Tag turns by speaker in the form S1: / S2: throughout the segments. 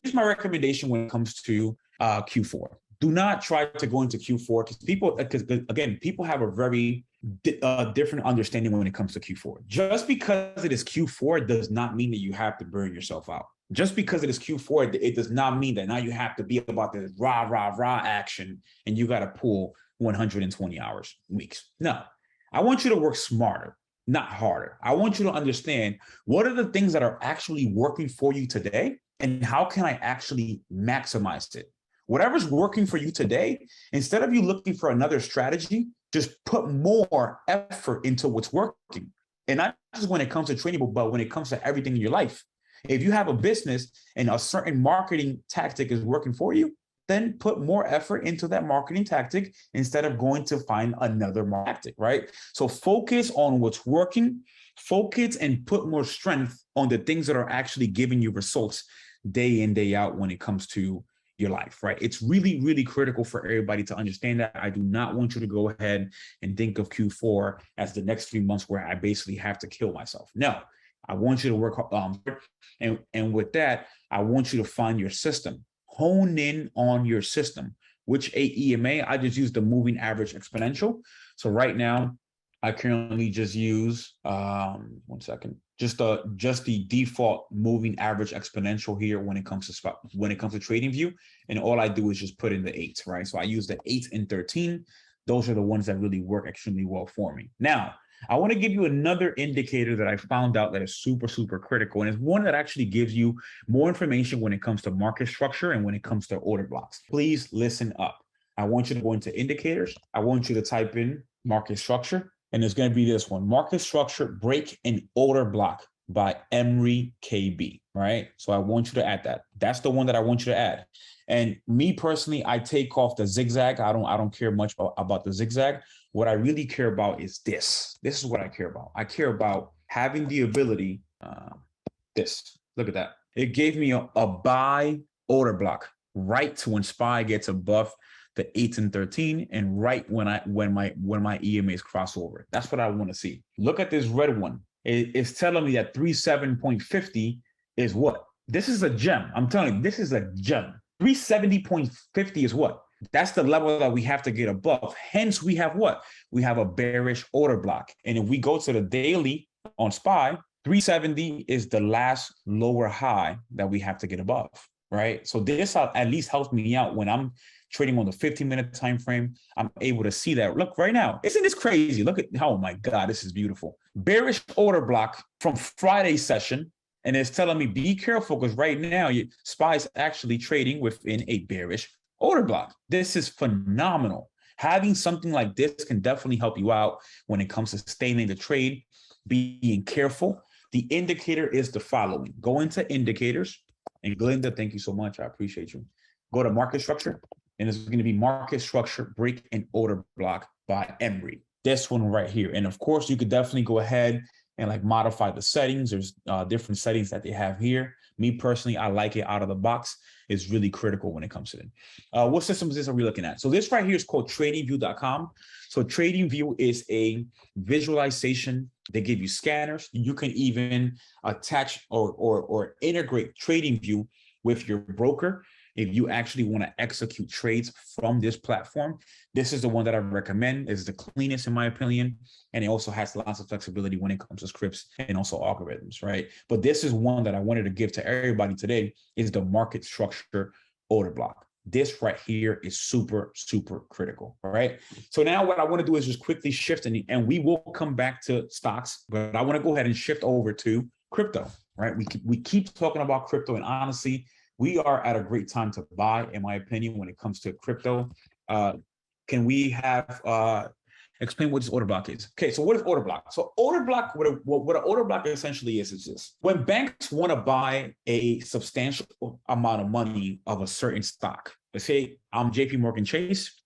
S1: here's my recommendation when it comes to Q4. Do not try to go into Q4 because again, people have a very different understanding when it comes to Q4. Just because it is Q4 does not mean that you have to burn yourself out. Just because it is Q4, it does not mean that now you have to be about this rah, rah, rah action and you got to pull 120 hours weeks. No, I want you to work smarter, not harder. I want you to understand what are the things that are actually working for you today and how can I actually maximize it? Whatever's working for you today, instead of you looking for another strategy, just put more effort into what's working. And not just when it comes to training, but when it comes to everything in your life. If you have a business and a certain marketing tactic is working for you, then put more effort into that marketing tactic instead of going to find another tactic, right? So focus on what's working, focus and put more strength on the things that are actually giving you results day in, day out when it comes to your life, right? It's really, really critical for everybody to understand that. I do not want you to go ahead and think of Q4 as the next 3 months where I basically have to kill myself. No, I want you to work, and with that, I want you to find your system, hone in on your system. Which EMA? I just use the moving average exponential. So right now, I currently just use, one second, just the default moving average exponential here when it comes to TradingView, and all I do is just put in the 8, right? So I use the 8 and 13. Those are the ones that really work extremely well for me. Now, I want to give you another indicator that I found out that is super, super critical, and it's one that actually gives you more information when it comes to market structure and when it comes to order blocks. Please listen up. I want you to go into indicators. I want you to type in market structure. And it's going to be this one, market structure, break and order block by Emery KB, right? So I want you to add that. That's the one that I want you to add. And me personally, I take off the zigzag. I don't care much about the zigzag. What I really care about is this. This is what I care about. I care about having the ability, this, look at that. It gave me a buy order block right to when SPY gets above the 8 and 13, and right when my EMAs cross over. That's what I want to see. Look at this red one. It's telling me that 37.50 is what? This is a gem. I'm telling you, this is a gem. 370.50 is what? That's the level that we have to get above. Hence, we have what? We have a bearish order block. And if we go to the daily on SPY, 370 is the last lower high that we have to get above, right? So this at least helps me out when I'm trading on the 15-minute time frame. I'm able to see that. Look right now. Isn't this crazy? Look at, oh my God, this is beautiful. Bearish order block from Friday's session. And it's telling me, be careful, because right now, SPY is actually trading within a bearish order block. This is phenomenal. Having something like this can definitely help you out when it comes to staying in the trade, being careful. The indicator is the following. Go into indicators. And Glinda, thank you so much. I appreciate you. Go to market structure. And it's going to be market structure, break and order block by Emery. This one right here. And of course, you could definitely go ahead and like modify the settings. There's different settings that they have here. Me personally, I like it out of the box. It's really critical when it comes to it. What systems are we looking at? So this right here is called TradingView.com. So TradingView is a visualization. They give you scanners. You can even attach or integrate TradingView with your broker. If you actually want to execute trades from this platform, this is the one that I recommend. It's the cleanest in my opinion. And it also has lots of flexibility when it comes to scripts and also algorithms, right? But this is one that I wanted to give to everybody today is the market structure order block. This right here is super, super critical, all right? So now what I want to do is just quickly shift and we will come back to stocks, but I want to go ahead and shift over to crypto, right? We keep talking about crypto, and honestly, we are at a great time to buy, in my opinion, when it comes to crypto. Can we have explain what this order block is? Okay, so what is order block? So order block, what an order block essentially is this. When banks want to buy a substantial amount of money of a certain stock, let's say I'm JP Morgan Chase,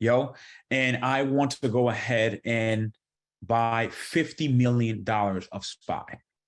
S1: and I want to go ahead and buy $50 million of SPY.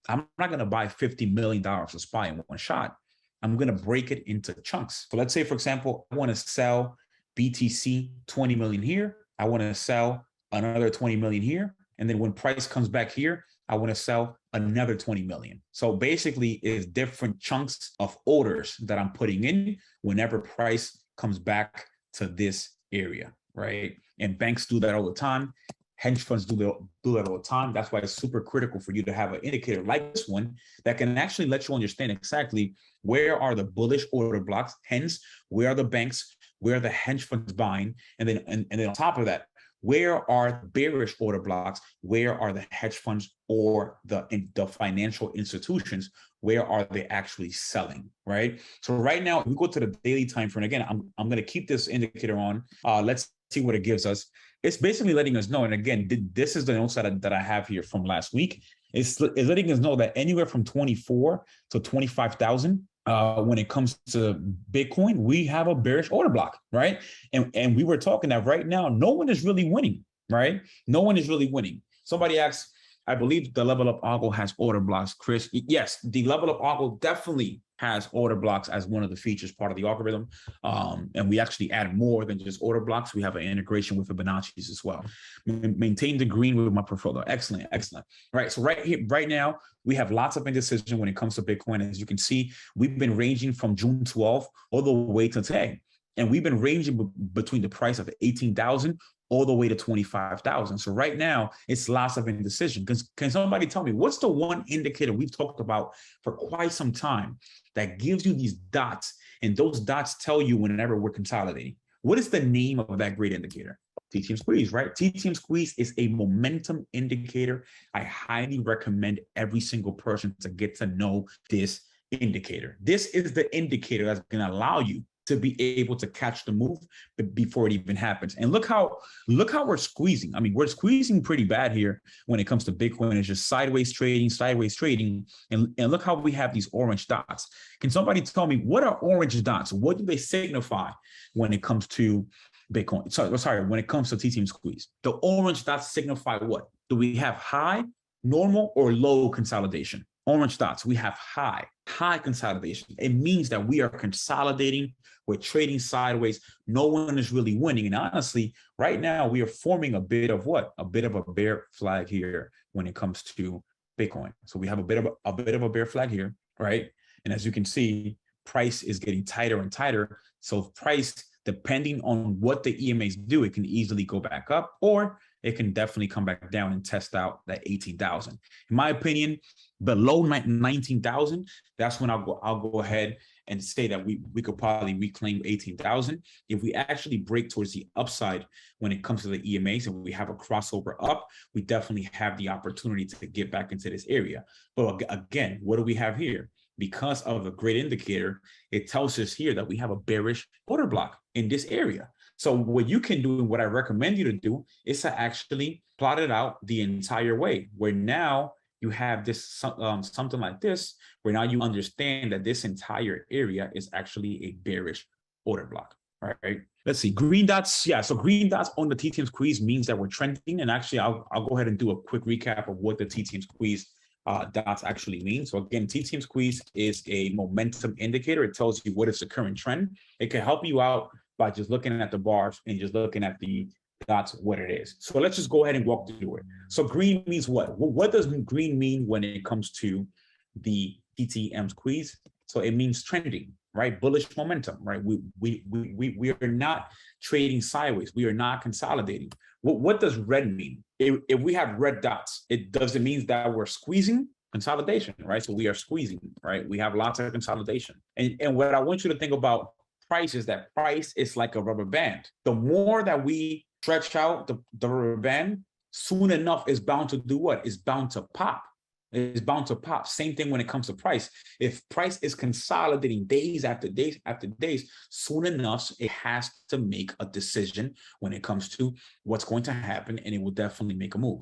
S1: I'm not going to buy $50 million of SPY in one shot. I'm going to break it into chunks. So let's say, for example, I want to sell BTC 20 million here. I want to sell another 20 million here. And then when price comes back here, I want to sell another 20 million. So basically it's different chunks of orders that I'm putting in whenever price comes back to this area, right? And banks do that all the time. Hedge funds do that all the time. That's why it's super critical for you to have an indicator like this one that can actually let you understand exactly where are the bullish order blocks, hence where are the banks, where are the hedge funds buying, and then on top of that, where are bearish order blocks, where are the hedge funds or the financial institutions, where are they actually selling, right? So right now, if we go to the daily time frame, again, I'm going to keep this indicator on. Let's see what it gives us. It's basically letting us know, and again, this is the notes that I have here from last week. It's letting us know that anywhere from 24 to 25,000 when it comes to Bitcoin, we have a bearish order block, right? And we were talking that right now, no one is really winning, right? No one is really winning. Somebody asked, I believe the level up algo has order blocks, Chris. Yes, the level up algo definitely has order blocks as one of the features, part of the algorithm. And we actually add more than just order blocks. We have an integration with Fibonacci's as well. Maintain the green with my portfolio. Excellent, excellent. Right. So right here, right now, we have lots of indecision when it comes to Bitcoin. As you can see, we've been ranging from June 12th all the way to today. And we've been ranging between the price of 18,000 all the way to 25,000. So right now, it's lots of indecision. Can somebody tell me what's the one indicator we've talked about for quite some time that gives you these dots, and those dots tell you whenever we're consolidating? What is the name of that great indicator? TTM squeeze, right? TTM squeeze is a momentum indicator. I highly recommend every single person to get to know this indicator. This is the indicator that's going to allow you to be able to catch the move before it even happens. And look how we're squeezing. I mean, we're squeezing pretty bad here when it comes to Bitcoin. It's just sideways trading. And look how we have these orange dots. Can somebody tell me what are orange dots? What do they signify when it comes to Bitcoin? Sorry, when it comes to TTM squeeze. The orange dots signify what? Do we have high, normal, or low consolidation? Orange dots, we have high consolidation. It means that we are consolidating, we're trading sideways, no one is really winning. And honestly, right now we are forming a bit of what? A bit of a bear flag here when it comes to Bitcoin. So we have a bit of a bear flag here, right? And as you can see, price is getting tighter and tighter. So price, depending on what the EMAs do, it can easily go back up, or it can definitely come back down and test out that 18,000. In my opinion, below 19,000, that's when I'll go ahead and say that we could probably reclaim 18,000. If we actually break towards the upside when it comes to the EMAs and we have a crossover up, we definitely have the opportunity to get back into this area. But again, what do we have here? Because of the great indicator, it tells us here that we have a bearish order block in this area. So what you can do, and what I recommend you to do, is to actually plot it out the entire way, where now you have this something like this, where now you understand that this entire area is actually a bearish order block. All right. Let's see, green dots. Yeah, so green dots on the TTM squeeze means that we're trending. And actually, I'll go ahead and do a quick recap of what the TTM squeeze dots actually mean. So again, TTM squeeze is a momentum indicator. It tells you what is the current trend. It can help you out by just looking at the bars and just looking at the dots, what it is. So let's just go ahead and walk through it. So green means what? What does green mean when it comes to the TTM squeeze? So it means trending, right? Bullish momentum, right? We are not trading sideways. We are not consolidating. What does red mean? If we have red dots, it doesn't mean that we're squeezing. Consolidation, right? So we are squeezing, right? We have lots of consolidation. And what I want you to think about price is that price is like a rubber band. The more that we stretch out the rubber band, soon enough it's bound to do what? It's bound to pop. It's bound to pop. Same thing when it comes to price. If price is consolidating days after days after days, soon enough it has to make a decision when it comes to what's going to happen, and it will definitely make a move.